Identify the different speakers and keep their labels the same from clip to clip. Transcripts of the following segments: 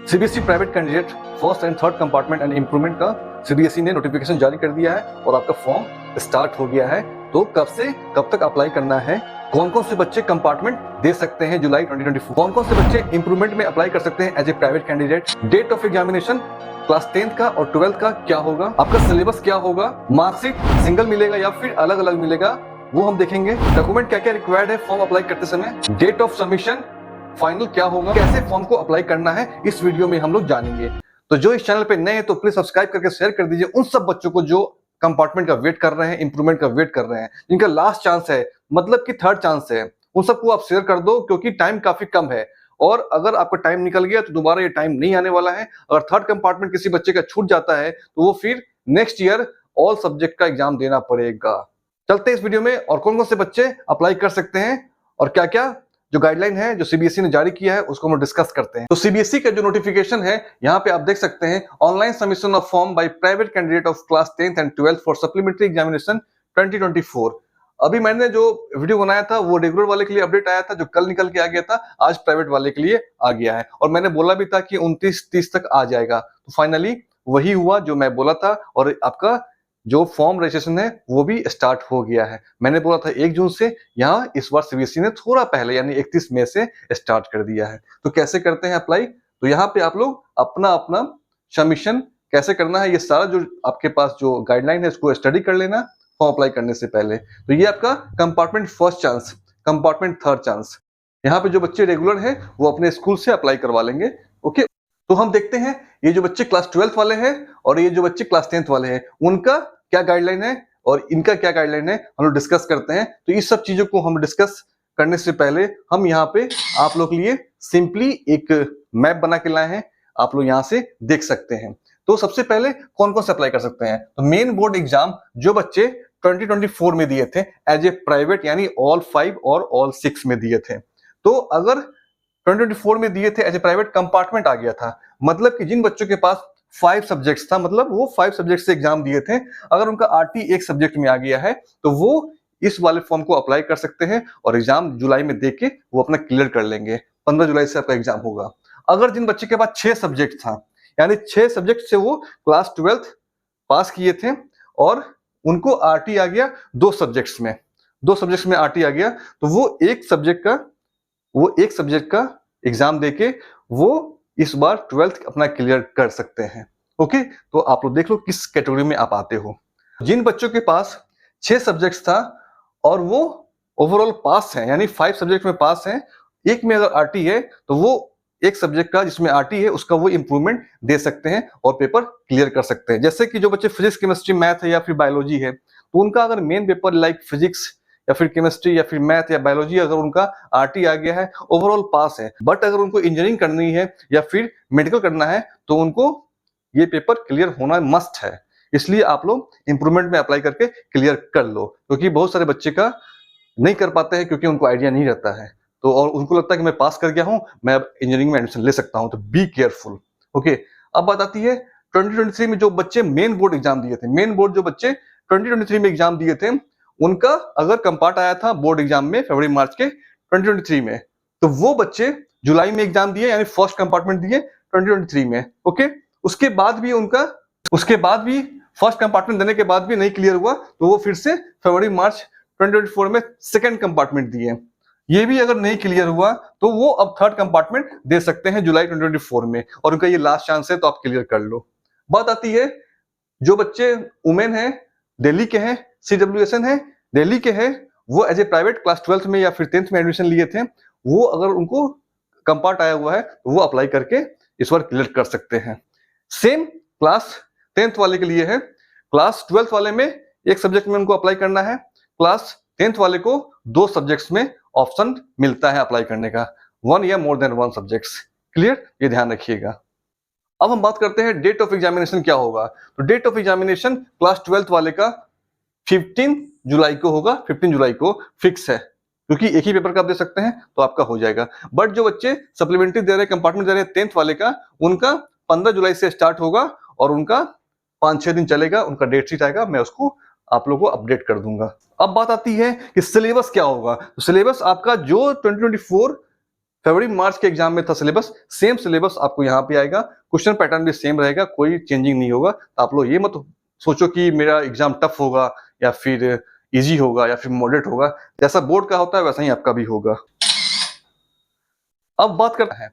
Speaker 1: CBSE private candidate first and third compartment and improvement का CBSE ने notification जारी कर दिया है और आपका फॉर्म स्टार्ट हो गया है। तो कब से कब तक अप्लाई करना है, कौन कौन से बच्चे कंपार्टमेंट दे सकते हैं जुलाई 2024, कौन कौन से बच्चे इंप्रूवमेंट में अप्लाई कर सकते हैं as a private candidate, date of examination class 10th का और 12th का क्या होगा, आपका सिलेबस क्या होगा, मार्कशीट सिंगल मिलेगा या फिर अलग अलग मिलेगा, वो हम देखेंगे। डॉक्यूमेंट क्या क्या रिक्वायर्ड है फॉर्म अप्लाई करते समय, डेट ऑफ सबमिशन फाइनल क्या होगा, कैसे फॉर्म को अप्लाई करना है, इस वीडियो में हम लोग जानेंगे। तो जो इस चैनल पे नए हैं तो प्लीज सब्सक्राइब करके शेयर कर दीजिए उन सब बच्चों को जो कंपार्टमेंट का वेट कर रहे हैं, इंप्रूवमेंट का वेट कर रहे हैं, जिनका लास्ट चांस है, मतलब कि थर्ड चांस है, उन सबको आप शेयर कर दो क्योंकि टाइम काफी कम है। और अगर आपका टाइम निकल गया तो दोबारा ये टाइम नहीं आने वाला है। अगर थर्ड कंपार्टमेंट किसी बच्चे का छूट जाता है तो वो फिर नेक्स्ट ईयर ऑल सब्जेक्ट का एग्जाम देना पड़ेगा। चलते हैं इस वीडियो में और कौन कौन से बच्चे अप्लाई कर सकते हैं और क्या क्या जो गाइडलाइन है जो सीबीएसई ने जारी किया है उसको हम डिस्कस करते हैं। तो सीबीएसई का जो नोटिफिकेशन है यहाँ पे आप देख सकते हैं, online submission of form by private candidate of class 10th and 12th for supplementary examination 2024। अभी मैंने जो वीडियो बनाया था वो रेगुलर वाले के लिए अपडेट आया था, जो कल निकल के आ गया था, आज प्राइवेट वाले के लिए आ गया है। और मैंने बोला भी था कि 29-30 तक आ जाएगा, तो फाइनली वही हुआ जो मैं बोला था। और आपका जो फॉर्म रजिस्ट्रेशन है वो भी स्टार्ट हो गया है। मैंने बोला था 1 जून से, यहाँ इस बार सीबीएसई ने थोड़ा पहले यानी 31 मई से स्टार्ट कर दिया है। तो कैसे करते हैं अप्लाई, तो यहाँ पे आप लोग अपना अपना सबमिशन कैसे करना है, ये सारा जो आपके पास जो गाइडलाइन है इसको स्टडी कर लेना फॉर्म अप्लाई करने से पहले। तो ये आपका compartment first chance, compartment third chance, यहाँ पे जो बच्चे रेगुलर है वो अपने स्कूल से अप्लाई करवा लेंगे। ओके, तो हम देखते हैं ये जो बच्चे क्लास 12th वाले हैं और ये जो बच्चे क्लास 10th वाले हैं उनका क्या गाइडलाइन है और इनका क्या गाइडलाइन है, हम लोग डिस्कस करते हैं। तो इस सब चीजों को हम डिस्कस करने से पहले हम यहाँ पे आप लोग के लिए सिंपली एक मैप बना के लाए हैं, आप लोग यहाँ से देख सकते हैं। तो सबसे पहले कौन कौन से अप्लाई कर सकते हैं, तो मेन बोर्ड एग्जाम जो बच्चे 2024 में दिए थे एज ए प्राइवेट यानी ऑल 5 और ऑल 6 में दिए थे, तो अगर 2024 में दिए थे एज ए प्राइवेट कंपार्टमेंट आ गया था, मतलब कि जिन बच्चों के पास 5 सब्जेक्ट्स था, मतलब वो 5 सब्जेक्ट से एग्जाम दिए थे, अगर उनका आरटी एक सब्जेक्ट में आ गया है तो वो इस वाले फॉर्म को अप्लाई कर सकते हैं और एग्जाम जुलाई में देके वो अपना क्लियर कर लेंगे। 15 जुलाई से आपका एग्जाम होगा। अगर जिन बच्चे के पास 6 सब्जेक्ट था, यानी 6 सब्जेक्ट से वो क्लास 12th पास किए थे और उनको आरटी आ गया 2 सब्जेक्ट्स में आरटी आ गया, तो वो एक सब्जेक्ट का एग्जाम देके वो इस बार 12th अपना क्लियर कर सकते हैं। ओके, तो आप लोग देख लो किस कैटेगरी में आप आते हो। जिन बच्चों के पास 6 सब्जेक्ट्स था और वो ओवरऑल पास हैं, यानी 5 सब्जेक्ट में पास हैं, एक में अगर आरटी है तो वो एक सब्जेक्ट का जिसमें आरटी है उसका वो इंप्रूवमेंट दे सकते हैं और पेपर क्लियर कर सकते हैं। जैसे कि जो बच्चे फिजिक्स, केमिस्ट्री, मैथ है या फिर बायोलॉजी है, तो उनका अगर मेन पेपर लाइक फिजिक्स या फिर केमिस्ट्री या फिर मैथ या बायोलॉजी अगर उनका आरटी आ गया है, ओवरऑल पास है, बट अगर उनको इंजीनियरिंग करनी है या फिर मेडिकल करना है तो उनको ये पेपर क्लियर होना मस्ट है। इसलिए आप लोग इंप्रूवमेंट में अप्लाई करके क्लियर कर लो, क्योंकि बहुत सारे बच्चे का नहीं कर पाते हैं क्योंकि उनको आइडिया नहीं रहता है, तो और उनको लगता है कि मैं पास कर गया हूं, मैं अब इंजीनियरिंग में एडमिशन ले सकता हूं। तो बी केयरफुल। ओके, अब बात आती है 2023 में जो बच्चे मेन बोर्ड एग्जाम दिए थे, मेन बोर्ड जो बच्चे 2023 में एग्जाम दिए थे, उनका अगर कंपार्ट आया था बोर्ड एग्जाम में फरवरी मार्च के 2023 में, तो वो बच्चे जुलाई में एग्जाम दिए यानी फर्स्ट कंपार्टमेंट दिए 2023 में। ओके, उसके बाद भी फर्स्ट कंपार्टमेंट देने के बाद भी नहीं क्लियर हुआ तो वो फिर से फरवरी मार्च 2024 में सेकंड कंपार्टमेंट दिए, ये भी अगर नहीं क्लियर हुआ तो वो अब थर्ड कंपार्टमेंट दे सकते हैं जुलाई 2024 में, और उनका ये लास्ट चांस है तो आप क्लियर कर लो। बात आती है जो बच्चे वुमेन है, दिल्ली के हैं, CWSN है, दिल्ली के हैं, वो as a private class 12th में या फिर 10th में एडमिशन लिए थे, वो अगर उनको कंपार्ट आया हुआ है तो वो अप्लाई करके इस बार क्लियर कर सकते हैं। सेम क्लास 10th वाले के लिए है, क्लास 12th वाले में एक सब्जेक्ट में उनको अप्लाई करना है, क्लास 10th वाले को 2 सब्जेक्ट्स में ऑप्शन मिलता है अप्लाई करने का, 1 या मोर देन 1 सब्जेक्ट्स। क्लियर, ये ध्यान रखिएगा। अब हम बात करते हैं डेट ऑफ एग्जामिनेशन क्या होगा। तो date of examination class 12th वाले का 15 जुलाई को होगा, 15 जुलाई को फिक्स है, क्योंकि एक ही पेपर का आप दे सकते हैं तो आपका हो जाएगा। बट जो बच्चे सप्लीमेंट्री दे रहे हैं, कंपार्टमेंट दे रहे हैं 10th वाले का, उनका 15 जुलाई से स्टार्ट होगा और उनका 5-6 दिन चलेगा, उनका डेट शीट आएगा, मैं उसको आप लोगों को अपडेट कर दूंगा। अब बात आती है कि सिलेबस क्या होगा। तो सिलेबस आपका जो 2024 फरवरी मार्च के एग्जाम में था सिलेबस, सेम सिलेबस आपको यहाँ पे आएगा, क्वेश्चन पैटर्न भी सेम रहेगा, कोई चेंजिंग नहीं होगा। तो आप लोग ये मत सोचो कि मेरा एग्जाम टफ होगा या फिर इजी होगा या फिर मॉडरेट होगा, जैसा बोर्ड का होता है वैसा ही आपका भी होगा। अब बात करते हैं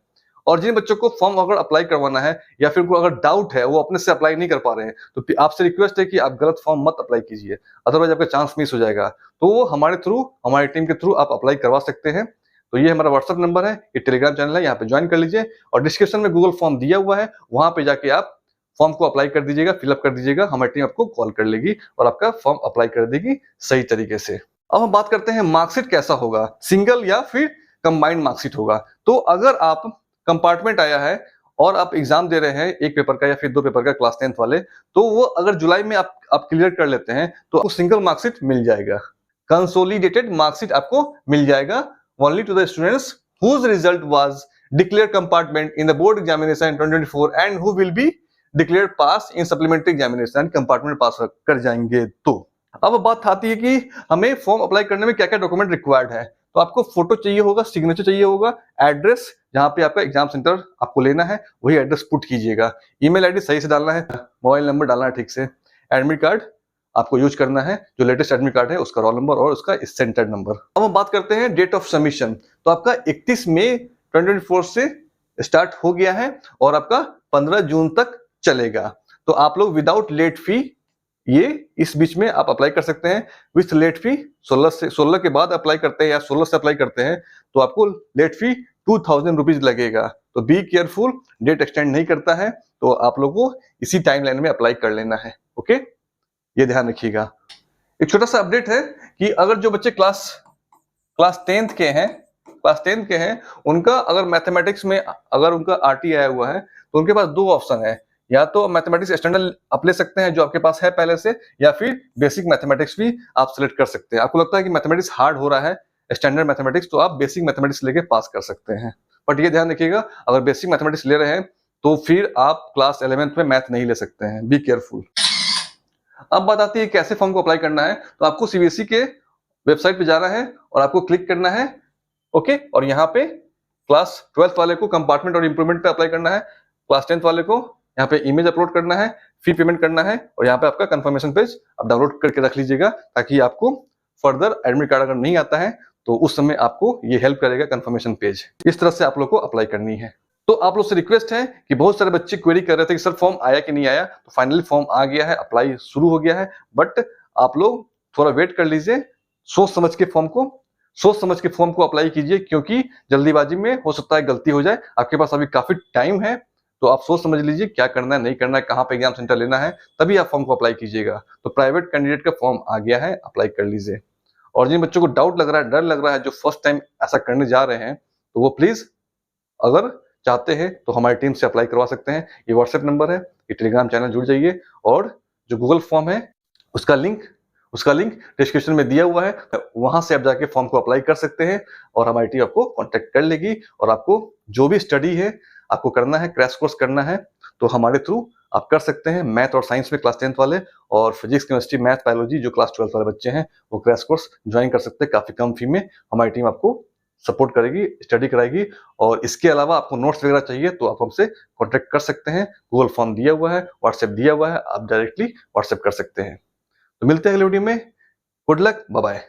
Speaker 1: और जिन बच्चों को फॉर्म अगर अप्लाई करवाना है या फिर उनको अगर डाउट है, वो अपने से अप्लाई नहीं कर पा रहे हैं, तो आपसे रिक्वेस्ट है कि आप गलत फॉर्म मत अप्लाई कीजिए, अदरवाइज आपका चांस मिस हो जाएगा। तो वो हमारे थ्रू, हमारी टीम के थ्रू आप अप्लाई करवा सकते हैं। तो ये हमारा व्हाट्सएप नंबर है, ये टेलीग्राम चैनल है, यहाँ पे ज्वाइन कर लीजिए और डिस्क्रिप्शन में गूगल फॉर्म दिया हुआ है, वहां पे जाके आप फॉर्म को अप्लाई कर दीजिएगा, फिलअप कर दीजिएगा, हमारी टीम आपको कॉल कर लेगी और आपका फॉर्म अप्लाई कर देगी सही तरीके से। अब हम बात करते हैं मार्कशीट कैसा होगा, सिंगल या फिर कंबाइंड मार्कशीट होगा। तो अगर आप कंपार्टमेंट आया है और आप एग्जाम दे रहे हैं एक पेपर का या फिर 2 पेपर का क्लास 10th वाले, तो वो अगर जुलाई में आप क्लियर कर लेते हैं तो आपको सिंगल मार्कशीट मिल जाएगा, कंसोलिडेटेड मार्कशीट आपको मिल जाएगा only to the students whose result was declared compartment in the board examination 2024 and who will be declared pass in supplementary examination, compartment pass कर जाएंगे। तो अब बात आती है कि हमें फॉर्म अप्लाई करने में क्या क्या डॉक्यूमेंट रिक्वायर्ड है। तो आपको फोटो चाहिए होगा, सिग्नेचर चाहिए होगा, एड्रेस जहां पे आपका एग्जाम सेंटर आपको लेना है वही एड्रेस पुट कीजिएगा, ईमेल आईडी सही से डालना है, मोबाइल नंबर डालना है ठीक से, एडमिट कार्ड आपको यूज करना है, जो लेटेस्ट एडमिट कार्ड है उसका रोल नंबर और उसका सेंटर नंबर। अब हम बात करते हैं डेट ऑफ सबमिशन। तो आपका 31 मई 2024 से स्टार्ट हो गया है और आपका 15 जून तक चलेगा। तो आप लोग विदाउट लेट फी ये इस बीच में आप अप्लाई कर सकते हैं। विथ लेट फी 16 के बाद अप्लाई करते हैं या 16 से अप्लाई करते हैं तो आपको लेट फी 2000 रुपीज लगेगा। तो बी केयरफुल, डेट एक्सटेंड नहीं करता है, तो आप लोगों को इसी टाइमलाइन में अप्लाई कर लेना है। ओके, ये ध्यान रखिएगा। एक छोटा सा अपडेट है कि अगर जो बच्चे क्लास 10th के हैं उनका अगर मैथमेटिक्स में अगर उनका आरटी आया हुआ है तो उनके पास 2 ऑप्शन है, या तो मैथमेटिक्स स्टैंडर्ड आप ले सकते हैं जो आपके पास है पहले से, या फिर बेसिक मैथमेटिक्स भी आप सिलेक्ट कर सकते हैं। आपको लगता है कि मैथमेटिक्स हार्ड हो रहा है स्टैंडर्ड मैथमेटिक्स, तो आप बेसिक मैथमेटिक्स लेके पास कर सकते हैं। बट ये ध्यान रखिएगा, अगर बेसिक मैथमेटिक्स ले रहे हैं तो फिर आप क्लास 11th में मैथ नहीं ले सकते हैं, बी केयरफुल। अब बात आती है कैसे फॉर्म को अप्लाई करना है। तो आपको सीबीएसई के वेबसाइट पे जाना है और आपको क्लिक करना है, ओके, और यहाँ पे क्लास 12th वाले को कंपार्टमेंट और इंप्रूवमेंट पे अप्लाई करना है, क्लास 10th वाले को यहाँ पे इमेज अपलोड करना है, फी पेमेंट करना है और यहाँ पे आपका कंफर्मेशन पेज आप डाउनलोड करके रख लीजिएगा, ताकि आपको फर्दर एडमिट कार्ड अगर नहीं आता है तो उस समय आपको ये हेल्प करेगा कंफर्मेशन पेज। इस तरह से आप लोग को अप्लाई करनी है। तो आप लोग से रिक्वेस्ट है कि बहुत सारे बच्चे क्वेरी कर रहे थे कि सर फॉर्म आया कि नहीं आया, तो फाइनली फॉर्म आ गया है, अप्लाई शुरू हो गया है। बट आप लोग थोड़ा वेट कर लीजिए, सोच समझ के फॉर्म को अप्लाई कीजिए, क्योंकि जल्दीबाजी में हो सकता है गलती हो जाए। आपके पास अभी काफी टाइम है, तो आप सोच समझ लीजिए क्या करना है नहीं करना है, कहाँ पे एग्जाम सेंटर लेना है, तभी आप फॉर्म को अप्लाई कीजिएगा। तो प्राइवेट कैंडिडेट का फॉर्म आ गया है, अप्लाई कर लीजिए। और जिन बच्चों को डाउट लग रहा है, डर लग रहा है, जो फर्स्ट टाइम ऐसा करने जा रहे हैं, तो वो प्लीज अगर चाहते हैं तो हमारी टीम से अप्लाई करवा सकते हैं। ये व्हाट्सएप नंबर है, ये टेलीग्राम चैनल जुड़ जाइए, और जो गूगल फॉर्म है उसका लिंक डिस्क्रिप्शन में दिया हुआ है, वहां से आप जाके फॉर्म को अप्लाई कर सकते हैं और हमारी टीम आपको कांटेक्ट कर लेगी। और आपको जो भी स्टडी है आपको करना है, क्रैश कोर्स करना है, तो हमारे थ्रू आप कर सकते हैं। मैथ और साइंस में क्लास 10th वाले, और फिजिक्स केमिस्ट्री मैथ बायोलॉजी जो क्लास 12th वाले बच्चे हैं वो क्रैश कोर्स ज्वाइन कर सकते हैं काफी कम फी में। हमारी टीम आपको सपोर्ट करेगी, स्टडी कराएगी। और इसके अलावा आपको नोट्स वगैरह चाहिए तो आप हमसे कांटेक्ट कर सकते हैं, गूगल फॉर्म दिया हुआ है, व्हाट्सएप दिया हुआ है, आप डायरेक्टली व्हाट्सएप कर सकते हैं। तो मिलते हैं अगले वीडियो में। Good luck, bye bye.